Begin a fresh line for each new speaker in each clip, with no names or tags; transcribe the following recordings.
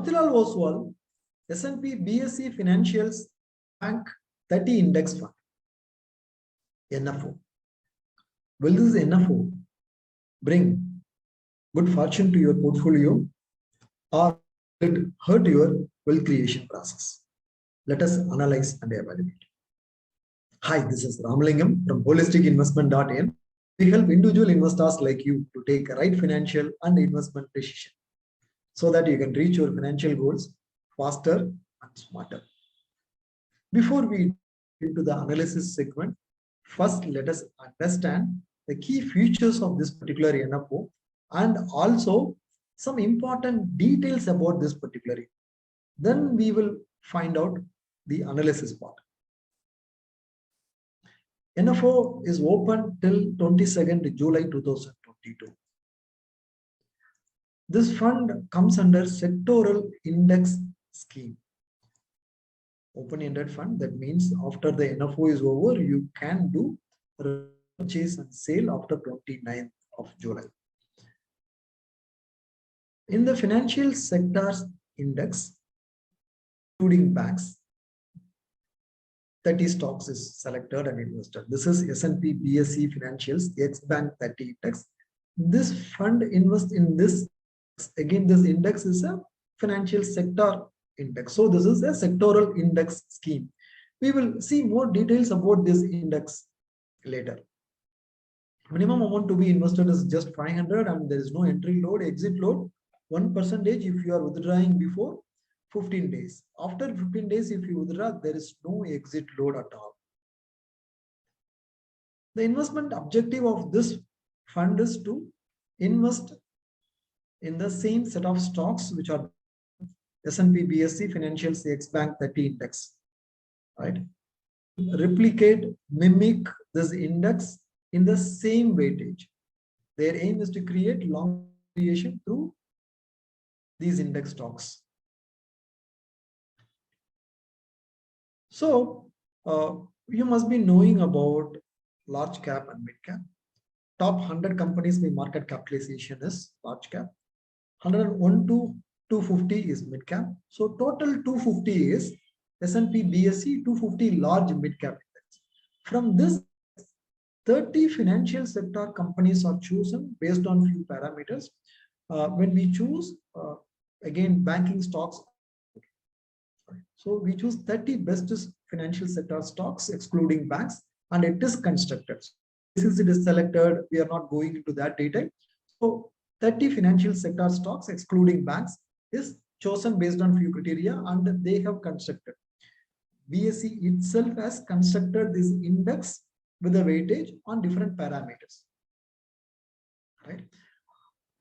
Motilal Oswal, S&P BSE Financials Bank 30 Index Fund, NFO. Will this NFO bring good fortune to your portfolio or will it hurt your wealth creation process? Let us analyze and evaluate. Hi, this is Ramalingam from holisticinvestment.in. We help individual investors like you to take a right financial and investment decision so that you can reach your financial goals faster and smarter. Before we into the analysis segment, first let us understand the key features of this particular NFO and also some important details about this particular. Then we will find out the analysis part. NFO is open till 22nd July 2022. This fund comes under sectoral index scheme. Open-ended fund, that means after the NFO is over, you can do purchase and sale after 29th of July. In the financial sectors index, including banks, 30 stocks is selected and invested. This is S&P BSE Financials X-Bank 30 Index. This fund invests in this. Again, this index is a financial sector index. So this is a sectoral index scheme. We will see more details about this index later. Minimum amount to be invested is just 500 and there is no entry load, exit load. 1% if you are withdrawing before 15 days. After 15 days, if you withdraw, there is no exit load at all. The investment objective of this fund is to invest in the same set of stocks which are S&P BSE Financials X-Bank 30 Index. Right? Replicate, mimic this index in the same weightage. Their aim is to create long creation through these index stocks. So you must be knowing about large cap and mid cap. Top 100 companies by market capitalization is large cap. 101 to 250 is mid cap. So total 250 is S&P BSE 250 large mid cap index. From this, 30 financial sector companies are chosen based on few parameters. When we choose, again, banking stocks. So we choose 30 best financial sector stocks excluding banks and it is constructed. Since it is selected, we are not going into that detail. So 30 financial sector stocks excluding banks is chosen based on few criteria and they have constructed. BSE itself has constructed this index with a weightage on different parameters. Right?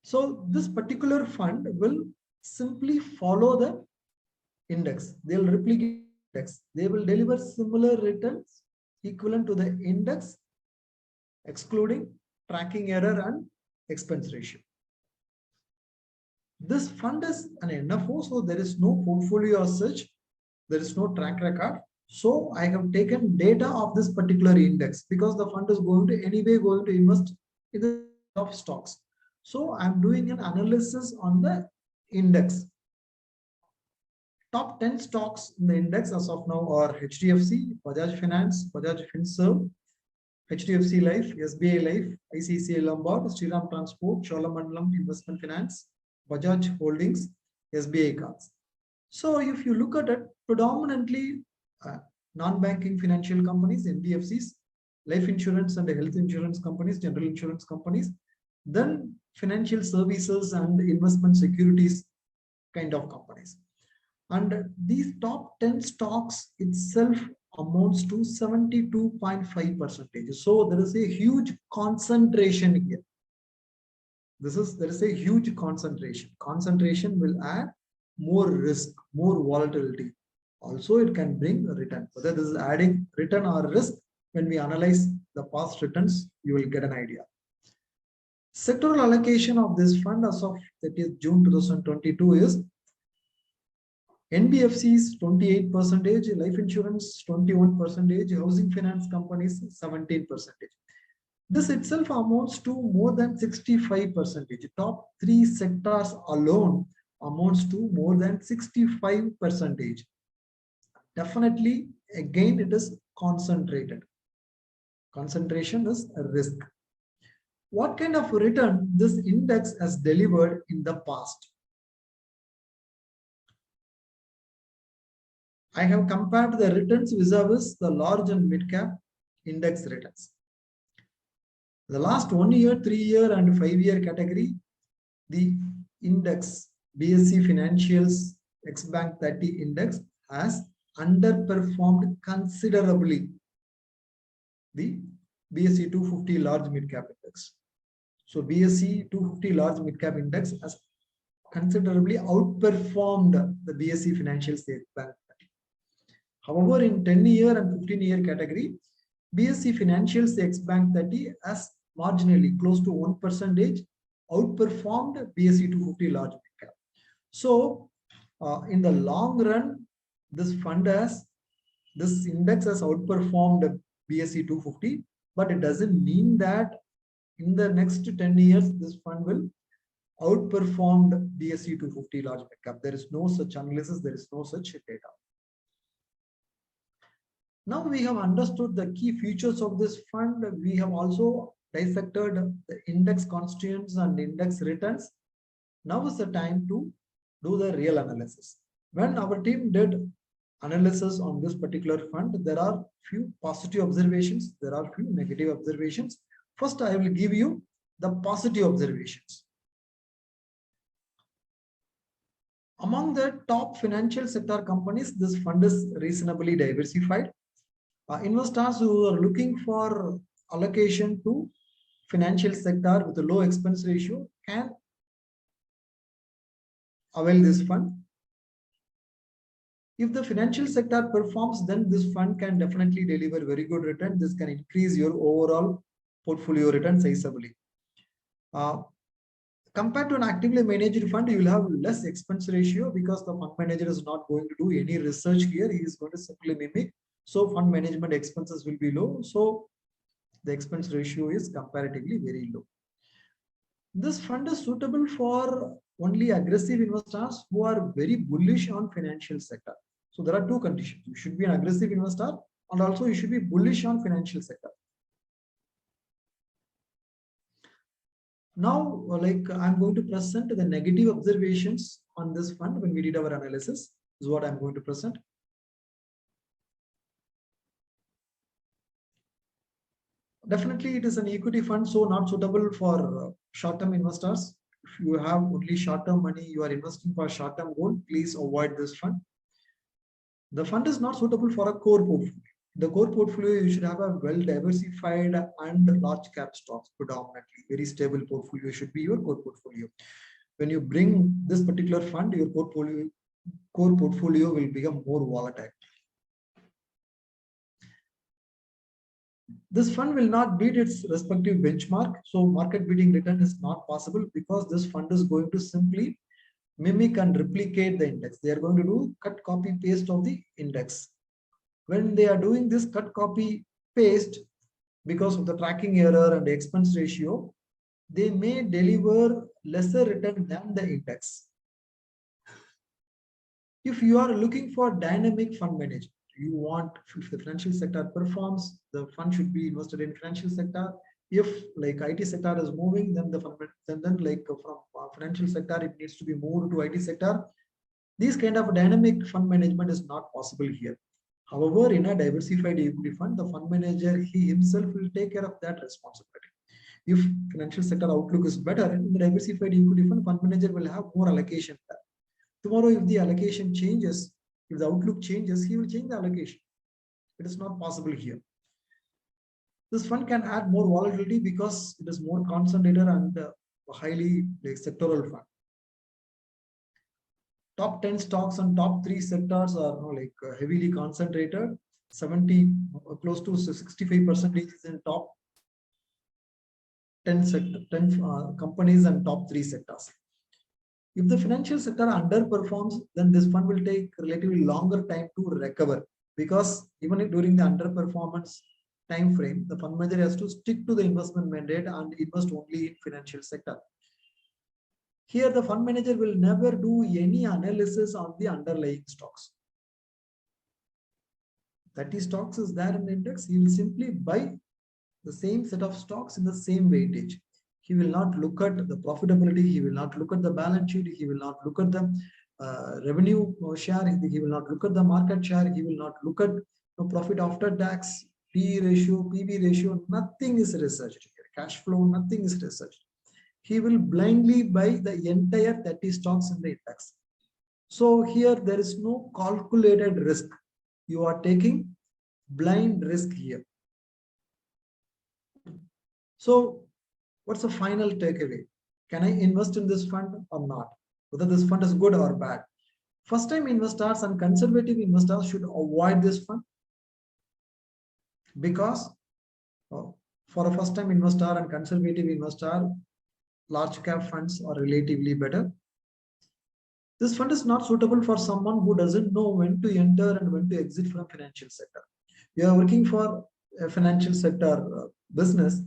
So this particular fund will simply follow the index. They will replicate index. They will deliver similar returns equivalent to the index, excluding tracking error and expense ratio. This fund is an NFO, so there is no portfolio as such. There is no track record. So I have taken data of this particular index because the fund is going to invest in the top stocks. So I'm doing an analysis on the index. Top 10 stocks in the index as of now are Hdfc, Bajaj Finance, Bajaj Finserv, Hdfc Life, SBI Life, ICICI Lombard, Shriram Transport, Cholamandalam Investment Finance, Bajaj Holdings, SBI Cards. So if you look at it, predominantly non-banking financial companies, NBFCs, life insurance and health insurance companies, general insurance companies, then financial services and investment securities kind of companies. And these top 10 stocks itself amounts to 72.5%. So there is a huge concentration here. There is a huge concentration. Concentration will add more risk, more volatility. Also, it can bring a return. Whether this is adding return or risk, when we analyze the past returns, you will get an idea. Sectoral allocation of this fund as of 30th June 2022 is NBFCs 28%, life insurance 21%, housing finance companies 17%. This itself amounts to more than 65%. Top 3 sectors alone amounts to more than 65%. Definitely, again, it is concentrated. Concentration is a risk. What kind of return this index has delivered in the past? I have compared the returns vis-a-vis the large and mid-cap index returns. The last 1 year, 3 year and 5 year category, the index BSE Financials X-Bank 30 index has underperformed considerably the BSE 250 large mid-cap index. So BSE 250 large mid-cap index has considerably outperformed the BSE Financials X-Bank 30. However, in 10-year and 15-year category, BSE Financials X-Bank 30 has marginally close to 1% outperformed BSE 250 large mid-cap. So, in the long run, this index has outperformed BSE 250, but it doesn't mean that in the next 10 years, this fund will outperform BSE 250 large mid-cap. There is no such analysis, there is no such data. Now we have understood the key features of this fund. We have also dissected the index constituents and index returns. Now is the time to do the real analysis. When our team did analysis on this particular fund, there are few positive observations, there are few negative observations. First, I will give you the positive observations. Among the top financial sector companies, this fund is reasonably diversified. Investors who are looking for allocation to financial sector with a low expense ratio can avail this fund. If the financial sector performs, then this fund can definitely deliver very good return. This can increase your overall portfolio return sizably. Compared to an actively managed fund, you will have less expense ratio because the fund manager is not going to do any research here. He is going to simply mimic. So fund management expenses will be low. So the expense ratio is comparatively very low. This fund is suitable for only aggressive investors who are very bullish on financial sector. So there are two conditions. You should be an aggressive investor and also you should be bullish on financial sector. Now, I'm going to present the negative observations on this fund when we did our analysis. This is what I'm going to present. Definitely, it is an equity fund, so not suitable for short-term investors. If you have only short-term money, you are investing for short-term goal, please avoid this fund. The fund is not suitable for a core portfolio. The core portfolio, you should have a well-diversified and large cap stocks predominantly. Very stable portfolio should be your core portfolio. When you bring this particular fund, your core portfolio will become more volatile. This fund will not beat its respective benchmark. So market beating return is not possible because this fund is going to simply mimic and replicate the index. They are going to do cut, copy, paste of the index. When they are doing this cut, copy, paste, because of the tracking error and the expense ratio, they may deliver lesser return than the index. If you are looking for dynamic fund management, you want, if the financial sector performs, the fund should be invested in financial sector. If like IT sector is moving, then the fund, then like from financial sector, it needs to be moved to IT sector. This kind of dynamic fund management is not possible here. However, in a diversified equity fund, the fund manager, he himself will take care of that responsibility. If financial sector outlook is better, in the diversified equity fund manager will have more allocation there. Tomorrow, if the allocation changes, if the outlook changes, he will change the allocation. It is not possible here. This fund can add more volatility because it is more concentrated and highly sectoral fund. Top 10 stocks and top 3 sectors are heavily concentrated. 70, close to 65% is in top 10 companies and top 3 sectors. If the financial sector underperforms, then this fund will take relatively longer time to recover, because even during the underperformance time frame, the fund manager has to stick to the investment mandate and invest only in financial sector. Here the fund manager will never do any analysis on the underlying stocks. 30 stocks is there in the index. He will simply buy the same set of stocks in the same weightage. He will not look at the profitability. He will not look at the balance sheet. He will not look at the revenue share. He will not look at the market share. He will not look at the profit after tax, P ratio, PB ratio. Nothing is researched here. Cash flow, nothing is researched. He will blindly buy the entire 30 stocks in the index. So here there is no calculated risk. You are taking blind risk here. So what's the final takeaway? Can I invest in this fund or not? Whether this fund is good or bad. First time investors and conservative investors should avoid this fund, because for a first time investor and conservative investor, large cap funds are relatively better. This fund is not suitable for someone who doesn't know when to enter and when to exit from financial sector. You are working for a financial sector business,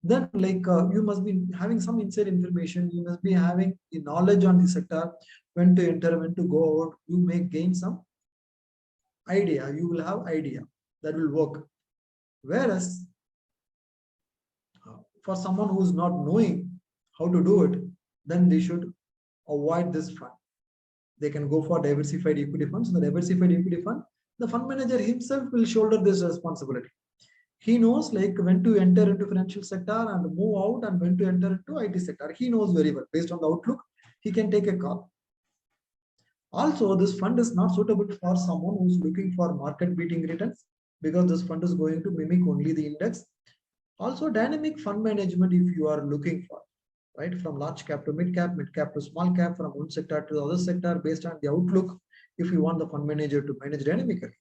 then you must be having some inside information. You must be having the knowledge on the sector, when to enter, when to go out. You may gain some idea. You will have idea that will work. Whereas for someone who is not knowing how to do it, then they should avoid this fund. They can go for diversified equity funds. In the diversified equity fund, the fund manager himself will shoulder this responsibility. He knows when to enter into financial sector and move out, and when to enter into IT sector. He knows very well. Based on the outlook, he can take a call. Also, this fund is not suitable for someone who is looking for market beating returns, because this fund is going to mimic only the index. Also, dynamic fund management, if you are looking for, right, from large cap to mid cap to small cap, from one sector to the other sector, based on the outlook. If you want the fund manager to manage dynamically,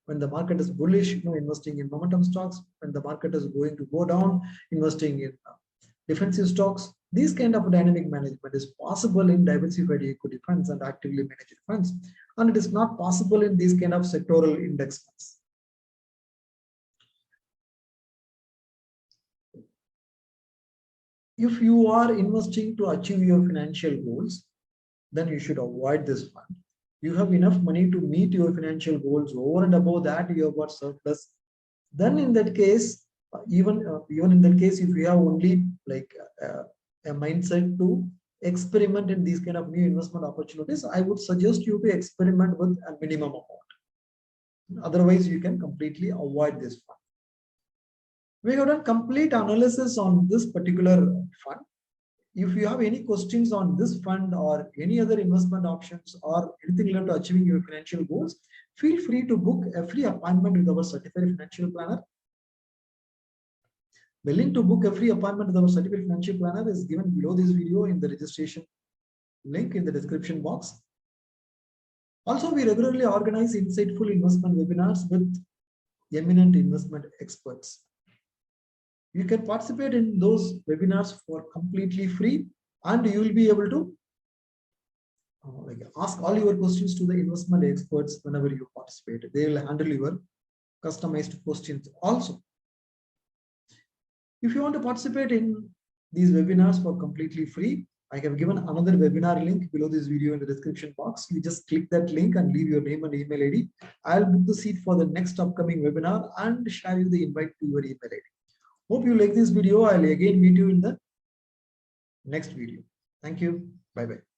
when the market is bullish, investing in momentum stocks. When the market is going to go down, investing in defensive stocks. These kind of dynamic management is possible in diversified equity funds and actively managed funds, and it is not possible in these kind of sectoral index funds. If you are investing to achieve your financial goals, then you should avoid this fund. You have enough money to meet your financial goals. Over and above that, you have got surplus. Then in that case, even in that case, if you have only a mindset to experiment in these kind of new investment opportunities, I would suggest you to experiment with a minimum amount. Otherwise, you can completely avoid this fund. We have done complete analysis on this particular fund. If you have any questions on this fund or any other investment options or anything related to achieving your financial goals, feel free to book a free appointment with our certified financial planner. The link to book a free appointment with our certified financial planner is given below this video in the registration link in the description box. Also, we regularly organize insightful investment webinars with eminent investment experts. You can participate in those webinars for completely free, and you will be able to ask all your questions to the investment experts whenever you participate. They will handle your customized questions also. If you want to participate in these webinars for completely free, I have given another webinar link below this video in the description box. You just click that link and leave your name and email ID. I'll book the seat for the next upcoming webinar and share you the invite to your email ID. Hope you like this video. I'll again meet you in the next video. Thank you. Bye-bye.